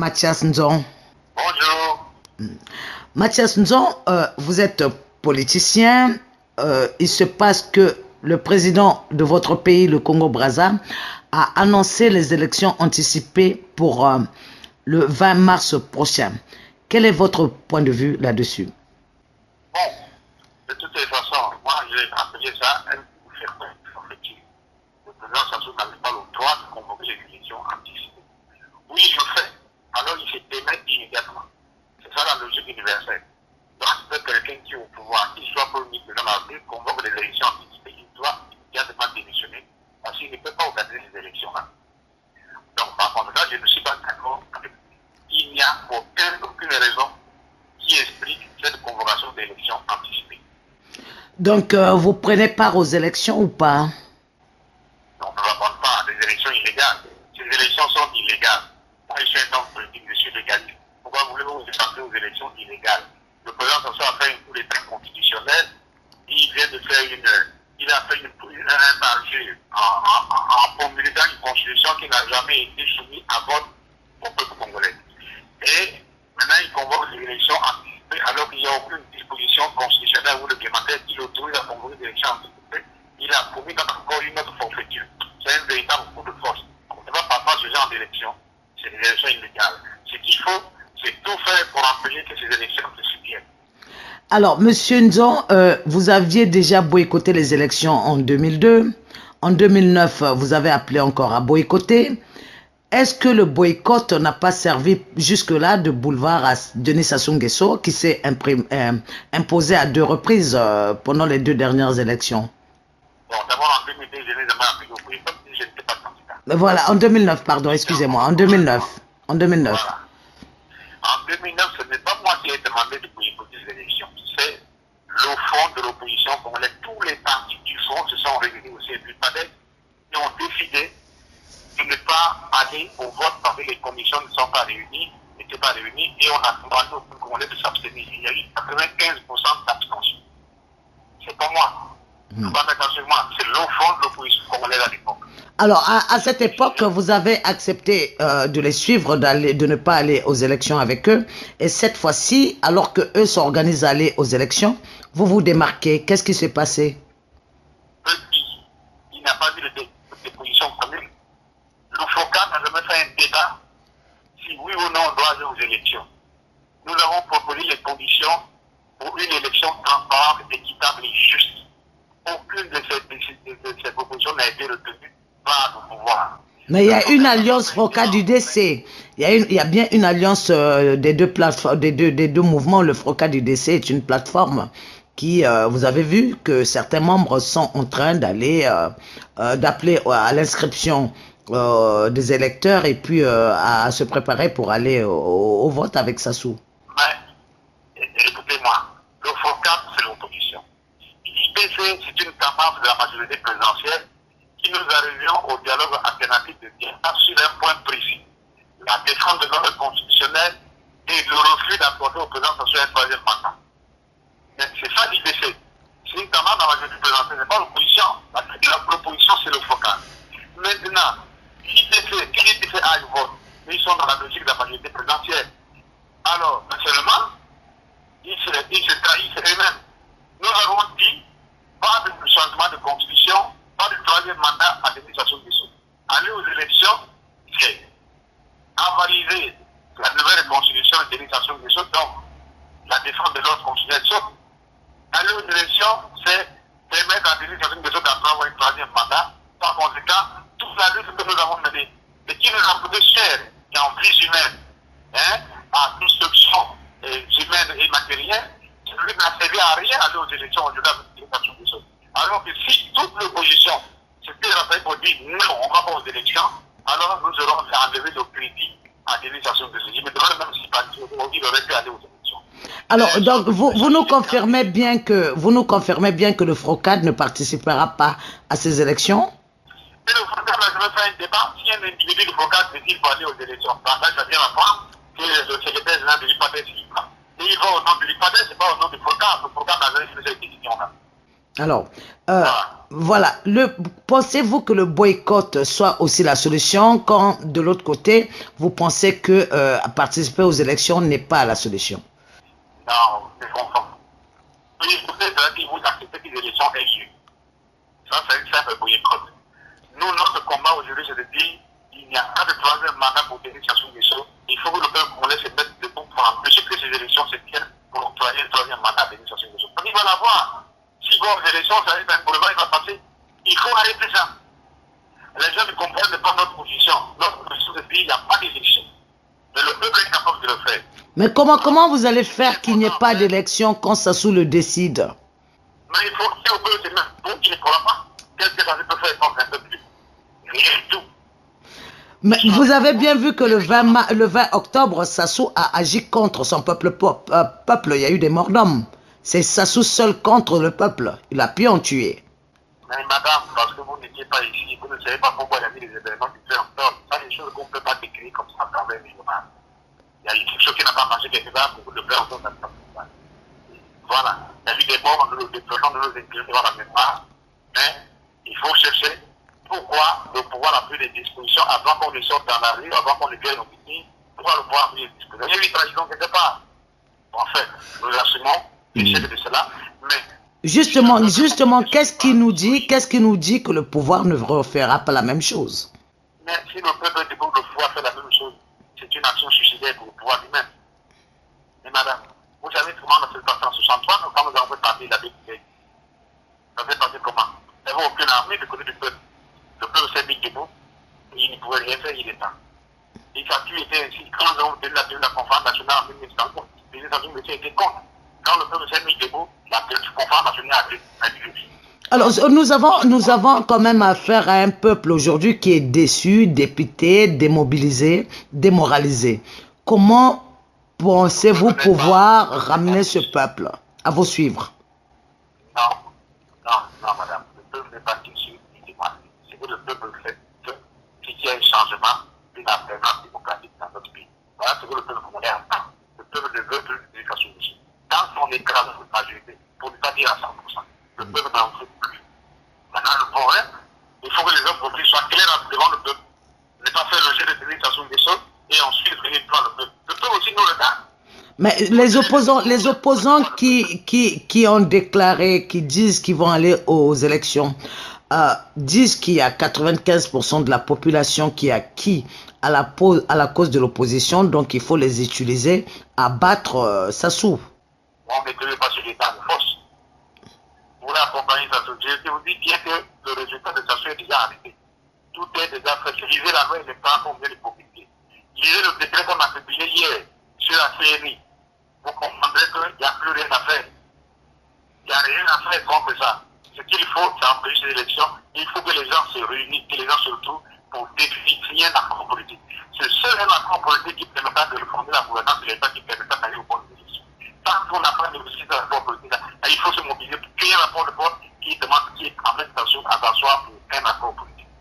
Mathias Nzon. Bonjour. Mathias Nzon, vous êtes politicien. Il se passe que le président de votre pays, le Congo-Brazza, a annoncé les élections anticipées pour le 20 mars prochain. Quel est votre point de vue là-dessus? Bon, de toutes les façons, moi j'ai appelé ça un coup forfaiture. Le président Sassou n'avait pas le droit de convoquer les élections anticipées. Oui, il le fait. Alors il se démet immédiatement. C'est ça la logique universelle. Donc, quelqu'un qui est au pouvoir, qu'il soit premier président de la République, convoque les élections anticipées, il doit immédiatement démissionner parce qu'il ne peut pas organiser ces élections-là. Donc, par contre, là, je ne suis pas d'accord avec lui. Il n'y a aucune raison qui explique cette convocation d'élections anticipées. Donc, vous prenez part aux élections ou pas? On ne va prendre part à des élections illégales. Ces élections sont illégales. Moi, je suis un homme politique, je suis légaliste. Pourquoi voulez-vous vous échapper aux élections illégales? Le président Sassou a fait un coup d'état constitutionnel. Il vient de faire il a fait un marché en promulguant une constitution qui n'a jamais été soumise à vote au peuple congolais. Et maintenant, il convoque les élections anticipées alors qu'il n'y a aucune disposition constitutionnelle ou réglementaire qui l'autorise à convoquer des élections anticipées. Il a promis encore une autre forfaiture. C'est un véritable coup de force. On ne peut pas passer ce genre d'élections. C'est des élections illégales. Ce qu'il faut, c'est tout faire pour empêcher que ces élections se suiviennent. Alors, Monsieur Nzon, vous aviez déjà boycotté les élections en 2002. En 2009, vous avez appelé encore à boycotter. Est-ce que le boycott n'a pas servi jusque-là de boulevard à Denis Sassou Nguesso qui s'est imposé à 2 reprises pendant les 2 dernières élections? Bon, d'abord en 2002, je n'ai jamais appelé au boycott, je n'étais pas candidat. Voilà, en 2009, pardon, excusez-moi, en 2009. En 2009. Voilà. En 2009, ce n'est pas moi qui ai demandé de boycotter les élections. C'est le front de l'opposition congolaise. Tous les partis du front se sont réunis au CNDP et ont décidé de ne pas aller au vote parce que les conditions ne sont pas réunies, n'étaient pas réunies, et on a demandé aux Congolais de s'abstenir. Il y a eu 95% d'abstention. C'est pas moi. Je ne pas mettre sur moi. C'est le front de l'opposition congolaise à l'époque. Alors, à cette époque, vous avez accepté de les suivre, de ne pas aller aux élections avec eux. Et cette fois-ci, alors qu'eux s'organisent à aller aux élections, vous vous démarquez. Qu'est-ce qui s'est passé? Il n'a pas eu de position commune. Le FOCA n'a jamais fait un débat si oui ou non on doit aller aux élections. Nous avons proposé les conditions pour une élection transparente, équitable et juste. Aucune de ces propositions n'a été retenue par le pouvoir. Mais il y a une alliance FROCAD UDC. Il y a bien une alliance des deux plateformes, des deux mouvements. Le FROCAD UDC est une plateforme qui, vous avez vu que certains membres sont en train d'appeler à l'inscription des électeurs et puis à se préparer pour aller au vote avec Sassou. Mais écoutez-moi, le FROCAD c'est l'opposition. L'IPC c'est une campagne de la majorité présidentielle qui nous arrivions au dialogue alternatif de dialogue sur un point précis. La défense de l'ordre constitutionnel et le refus d'accorder au président Sassou un 3e mandat. Mais c'est ça l'IPC. C'est une campagne de la majorité présidentielle, c'est pas l'opposition. L'opposition c'est le FROCAD. Maintenant, l'IPC, qui l'IPC a un vote, ils sont dans la logique de la majorité présidentielle. Alors, naturellement, ils se trahissent eux-mêmes. Nous avons dit, pas de changement de constitution, pas de 3e mandat à Denis Sassou Nguesso. Aller aux élections, c'est avaliser la nouvelle constitution de Denis Sassou Nguesso, donc la défense de l'ordre constitutionnel. Aller aux élections, c'est permettre à Denis Sassou Nguesso d'avoir un 3e mandat. Par conséquent, toute la lutte que nous avons menée, et qui nous a coûté cher, et en vies humaines, à destruction humaine et matérielle, n'a servi à rien aller aux élections au-delà de l'éducation des autres. Alors que si toute l'opposition s'était rappelée pour dire non, on ne va pas aux élections, alors nous aurons enlevé le crédit à l'éducation des autres. Je me demande même si il aurait pu aller aux élections. Alors, donc, vous nous confirmez bien que le FROCAD ne participera pas à ces élections? Mais le FROCAD n'a jamais fait un débat. Si un individu du FROCAD décide pour aller aux élections, ça vient apprendre que le secrétaire général de l'IPADES y va. Et il va au nom de l'IPADES, c'est pas au nom du FROCAD. Le FROCAD n'a jamais fait cette décision-là. Alors, Voilà. voilà. Pensez-vous que le boycott soit aussi la solution quand, de l'autre côté, vous pensez que participer aux élections n'est pas la solution? Non, c'est conforme. Oui, vous êtes là, vous acceptez que les élections aient lieu. Ça, c'est un simple boycott. Nous, notre combat aujourd'hui, c'est de dire il n'y a pas de troisième mandat pour tenir sur des choses. Il faut que le peuple congolais se mette debout pour empêcher que ces élections se tiennent pour octroyer un troisième mandat à tenir sur des choses. Il va l'avoir. Si bon, les élections, ça va être un boulevard, il va passer. Il faut arrêter ça. Les gens ne comprennent pas notre position. Notre position, c'est de dire il n'y a pas d'élection. Mais le peuple est capable de le faire. Mais comment vous allez faire qu'il n'y ait pas d'élection quand Sassou le décide? Mais il faut que le peuple se mette debout, il ne pourra pas. Qu'est-ce que ça peut faire sans un peu plus? Rien du tout. Mais vous avez bien vu que le 20 octobre, Sassou a agi contre son peuple. Il y a eu des morts d'hommes. C'est Sassou seul contre le peuple. Il a pu en tuer. Mais madame, parce que vous n'étiez pas ici, vous ne savez pas pourquoi il y a eu des événements du 20 octobre. Ça, des choses qu'on ne peut pas décrire comme ça à travers les journaux. Il y a eu quelque chose qui n'a pas marché quelque part pour le 20 octobre. Voilà. Il y a eu des morts, des personnes de nos intégrés dans la mémoire. Mais il faut chercher pourquoi le pouvoir a pris des dispositions avant qu'on ne sorte dans la rue, avant qu'on ne vienne au meeting, pourquoi le pouvoir a pris des dispositions. Il y a eu une trahison quelque part. En fait, nous assumons l'échec de cela, mais Justement, qu'est-ce qui nous dit que le pouvoir ne refera pas la même chose? mais si le peuple est debout, le pouvoir fait la même chose. C'est une action suicidaire pour le pouvoir lui-même. Mais madame, vous savez comment on a fait passer en 63, quand nous avons fait partie de la BPP? Ça fait passer comment? Il n'y avait aucune armée de côté du peuple. Le peuple s'est mis debout, et il ne pouvait rien faire, il est temps. Et ça a pu été ainsi. Quand nous avons tenu la conférence nationale en 1950, les États-Unis étaient contre. Quand le peuple s'est mis debout, la conférence nationale a dû. Alors, nous avons quand même affaire à un peuple aujourd'hui qui est déçu, dépité, démobilisé, démoralisé. Comment pensez-vous pouvoir ramener ce peuple à vous suivre? Non, madame. Le peuple n'est pas déçu, ni démoralisé. C'est que le peuple fait qu'il y ait un changement, une alternance démocratique dans notre pays. Voilà ce que le peuple congolais attend. Le peuple ne veut plus d'éducation dessus. Dans son écrasante majorité, pour ne pas dire à 100%, le peuple n'en veut plus. Maintenant, le problème, il faut que les hommes politiques soient clairs devant le peuple. Ne pas faire le jeu de l'éducation des choses et ensuite venir devant le peuple. Le peuple aussi nous le donne. Mais les opposants qui ont déclaré, qui disent qu'ils vont aller aux élections, disent qu'il y a 95% de la population qui est acquis à la cause de l'opposition, donc il faut les utiliser à battre Sassou. On ne peut pas sur l'état de force. Pour accompagner Sassou, je vous dis bien que le résultat de Sassou est déjà arrivé. Tout est déjà fait. Lisez la loi et le temps qu'on vient de publier. Lisez le décret qu'on a publié hier sur la CNI. Vous comprendrez qu'il n'y a plus rien à faire. Il n'y a rien à faire contre ça. Ce qu'il faut, c'est empêcher ces élections. Il faut que les gens se réunissent, que les gens se retrouvent pour définir un accord politique. C'est seul un accord politique qui permettra de refonder la gouvernance de l'État qui permettra d'aller au bon élections. Tant qu'on n'a pas négocié ce rapport politique, il faut se mobiliser pour créer un rapport de force qui demande, qui amène à s'asseoir pour un accord politique.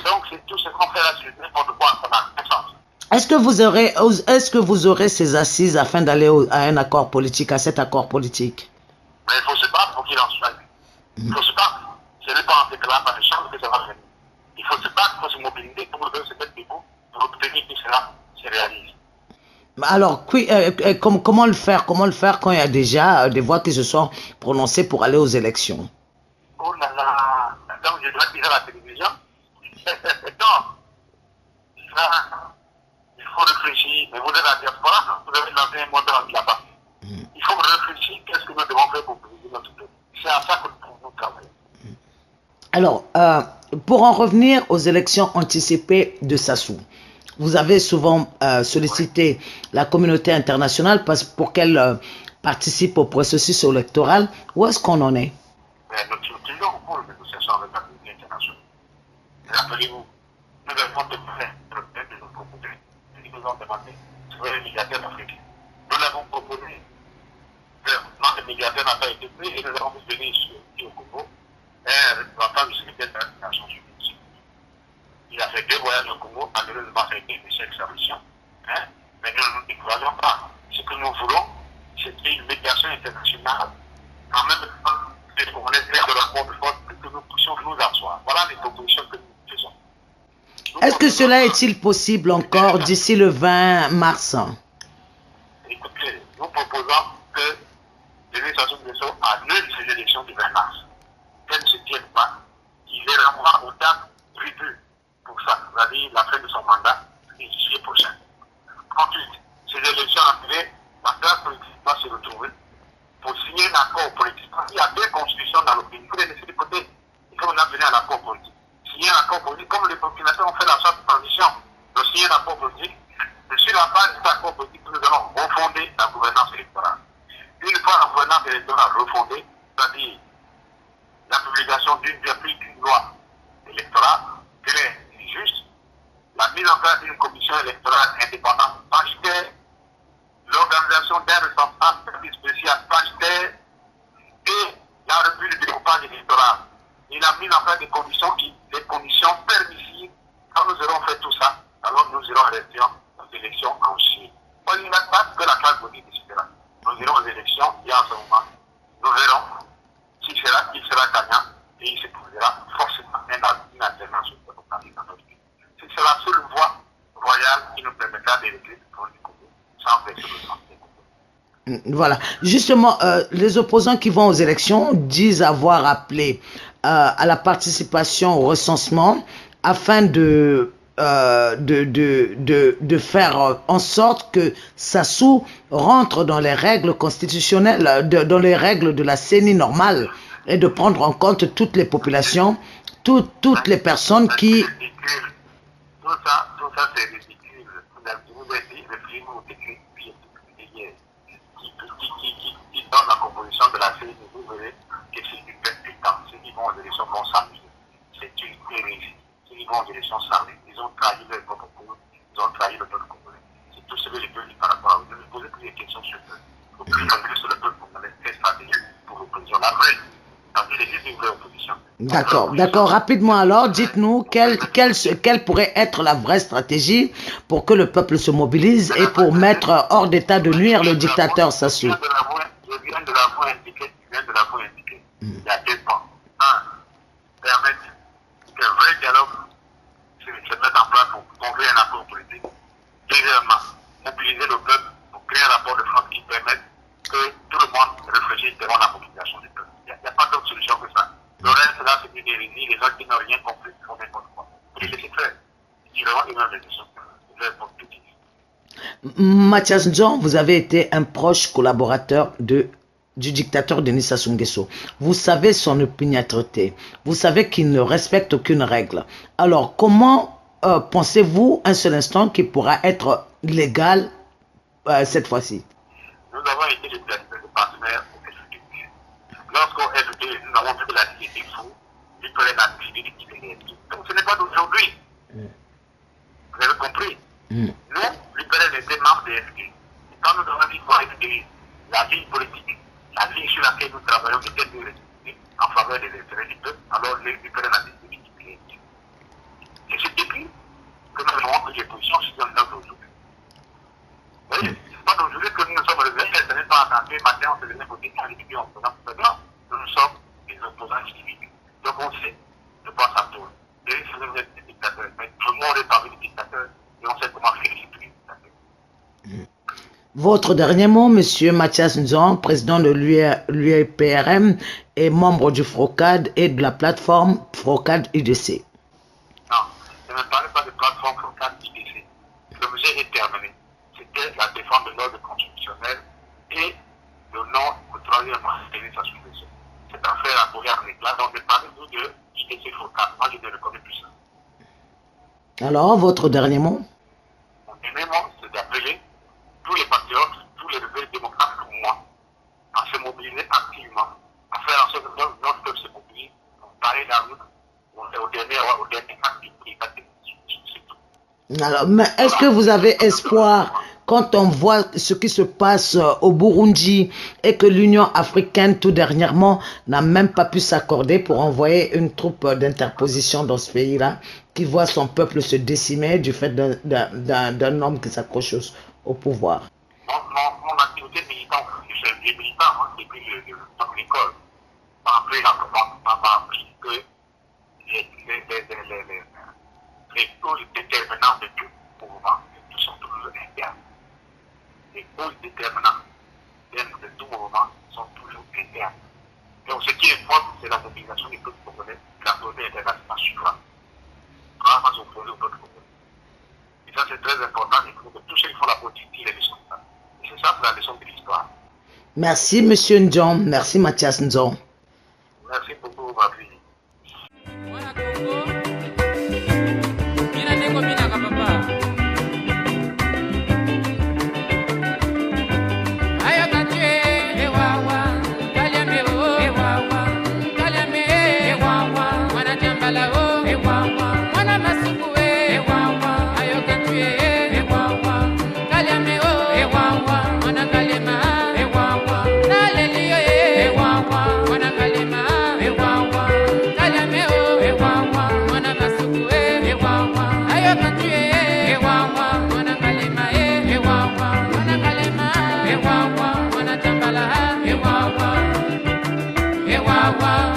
Donc, c'est tout ce qu'on fait là, c'est n'importe quoi, ça n'a aucun sens. Est-ce que vous aurez ces assises afin d'aller à un accord politique, à cet accord politique? Mais il faut se battre pour qu'il en soit. Il faut se battre. Ce n'est pas en déclarant par les chambres que ça va venir. Il faut se battre, il faut se mobiliser pour le se mettre debout pour obtenir que cela se réalise. Alors, comment le faire? Comment le faire quand il y a déjà des voix qui se sont prononcées pour aller aux élections? Oh là là, donc je dois dire à la télévision. Non, il faut réfléchir. Mais vous êtes à la diaspora, vous avez lancé un mot là-bas. Il faut réfléchir qu'est-ce que nous devons faire pour briser notre peuple. C'est à ça que nous pouvons travailler. Alors, pour en revenir aux élections anticipées de Sassou, vous avez souvent sollicité la communauté internationale pour qu'elle participe au processus électoral. Où est-ce qu'on en est? Nous sommes toujours pour les négociations avec la communauté internationale. Rappelez-vous, nous avons demandé le peuple de nous proposer. Ils nous ont demandé de trouver les médiateurs africains. Nous l'avons proposé. Notre médiateur n'a pas été pris et nous avons venu ici au Congo un représentant du secrétaire des Nations Unies. Il a fait 2 voyages au Congo, malheureusement ça a été une échec sa mission. Mais nous ne nous décourageons pas. Ce que nous voulons, c'est une médiation internationale. En même temps, c'est qu'on est clair de la rapport de force pour que nous puissions nous asseoir. Voilà les propositions que nous faisons. Est-ce que cela est-il possible encore d'ici le 20 mars? Écoutez, nous proposons que Denis Sassou Nguesso annule ces élections du 20 mars. Qu'elles ne se tiennent pas, qu'il les renvoie aux dates prévues pour ça, c'est-à-dire la fin de son mandat, et juillet prochain. Ensuite, ces élections annulées, la classe politique va se retrouver pour signer un accord politique. Il y a deux constitutions dans le pays. Il faut les laisser de côté. Il faut en venir à l'accord politique. Signer un accord politique, comme les populations ont fait la sorte de transition, de signer un accord politique. Et sur la base de cet accord politique, nous allons refonder la gouvernance électorale. Une fois la gouvernance électorale refondée, c'est-à-dire la publication d'une loi électorale claire et juste, la mise en place d'une commission électorale indépendante paritaire, l'organisation d'un responsable spécial paritaire et la revue du découpage électoral. Et la mise en place des conditions permissives. Quand nous aurons fait tout ça, alors nous irons aux élections en Chine. Il n'y a pas que la classe politique décidera. Nous irons aux élections et en ce moment, nous verrons qui sera gagnant et il se trouvera forcément une alternance dans notre pays. C'est la seule voie royale qui nous permettra de régler le problème du Congo sans faire le sang. Voilà. Justement, les opposants qui vont aux élections disent avoir appelé à la participation au recensement afin de faire en sorte que Sassou rentre dans les règles constitutionnelles, dans les règles de la CENI normale et de prendre en compte toutes les populations, toutes les personnes qui... Tout ça c'est ridicule. Vous avez dit le film ou décret qui donne la composition de la CENI, vous verrez que c'est du percutant. Ceux qui vont aux élections vont s'amuser. C'est une hérésie. Ceux qui vont aux élections s'amusent. Ils ont trahi leur propre peuple, ils ont trahi le peuple congolais. C'est tout ce que je peux dire par rapport à vous. Je vais poser plusieurs questions sur le peuple. Sur le peuple congolais, quelle stratégie pour l'opposition? La vraie. D'accord. Rapidement alors, dites-nous quelle pourrait être la vraie stratégie pour que le peuple se mobilise et pour mettre hors d'état de nuire le dictateur Sassou. Je viens de l'avoir indiqué. Il y a deux points. Un, permettre qu'un vrai dialogue se mette en place pour conduire un accord politique. Deuxièmement, mobiliser le peuple pour créer un rapport de force qui permette que tout le monde réfléchisse devant la mobilisation du peuple. Il n'y a pas d'autre solution que ça. Le reste, là, c'est une hérésie. Les gens qui n'ont rien compris font n'importe quoi. Et laissez faire. Ils auront une réflexion. Mathias Nzon, vous avez été un proche collaborateur du dictateur Denis Sassou Nguesso. Vous savez son opiniâtreté. Vous savez qu'il ne respecte aucune règle. Alors, comment pensez-vous un seul instant qu'il pourra être légal cette fois-ci? Nous avons été les partenaires au FDP. Lorsqu'au FDP, nous avons vu que la vie était fou, il fallait la priver de libérer. Donc ce n'est pas d'aujourd'hui. Vous avez compris? Nous, l'UPLN était membre des FDP. Quand nous avons dit quoi FDP, la ligne politique, la ligne sur laquelle nous travaillons était de république en faveur des intérêts du peuple, alors l'UPLN a décidé de libérer. Et c'est depuis que nous avons pris des positions sur le nom d'aujourd'hui. Vous voyez? Pas d'aujourd'hui que nous nous sommes réveillés, ce n'est pas attendu, matin on se levait pour dire qu'on est en faisant tout ça. Nous sommes des opposants civiques. Donc on sait de quoi ça tourne. Et si vous êtes des dictateurs, mais tout le monde est parmi les dictateurs et on sait comment féliciter les dictateurs. Votre dernier mot, Monsieur Mathias Nzon, président de l'UEPRM et membre du FROCAD et de la plateforme FROCAD IDC. Non, je ne parle pas de plateforme FROCAD IDC. L'objet est terminé. C'était la défense de l'ordre constitutionnel et le nom au troisième Denis Sassou Nguesso. Cette affaire a posé un éclat, donc parlez-nous de IDC FROCAD. Moi, je ne reconnais plus ça. Alors, votre dernier mot? Mon dernier mot, c'est d'appeler tous les patriotes, tous les rebelles démocrates comme moi, à se mobiliser activement, à faire en sorte que notre peuple se mobilise, pour barrer la route au dernier acte qui est tout. Alors, mais est-ce que vous avez espoir quand on voit ce qui se passe au Burundi et que l'Union africaine tout dernièrement n'a même pas pu s'accorder pour envoyer une troupe d'interposition dans ce pays-là, qui voit son peuple se décimer du fait d'un homme qui s'accroche au pouvoir? Mon activité militante, je suis militant depuis l'école, après causes déterminantes de tout mouvement, sont toujours internes. Les causes déterminantes de tout mouvement sont toujours internes. Donc ce qui importe, c'est la mobilisation du peuple congolais, la communauté internationale suivante. Vraiment s'opposer au peuple congolais. Et ça c'est très important, il faut que tous ceux qui font la politique tirent les leçons. Et c'est ça, c'est la leçon de l'histoire. Merci Monsieur Ndjon, merci Mathias Ndjon. Merci beaucoup, ma fille. Wow.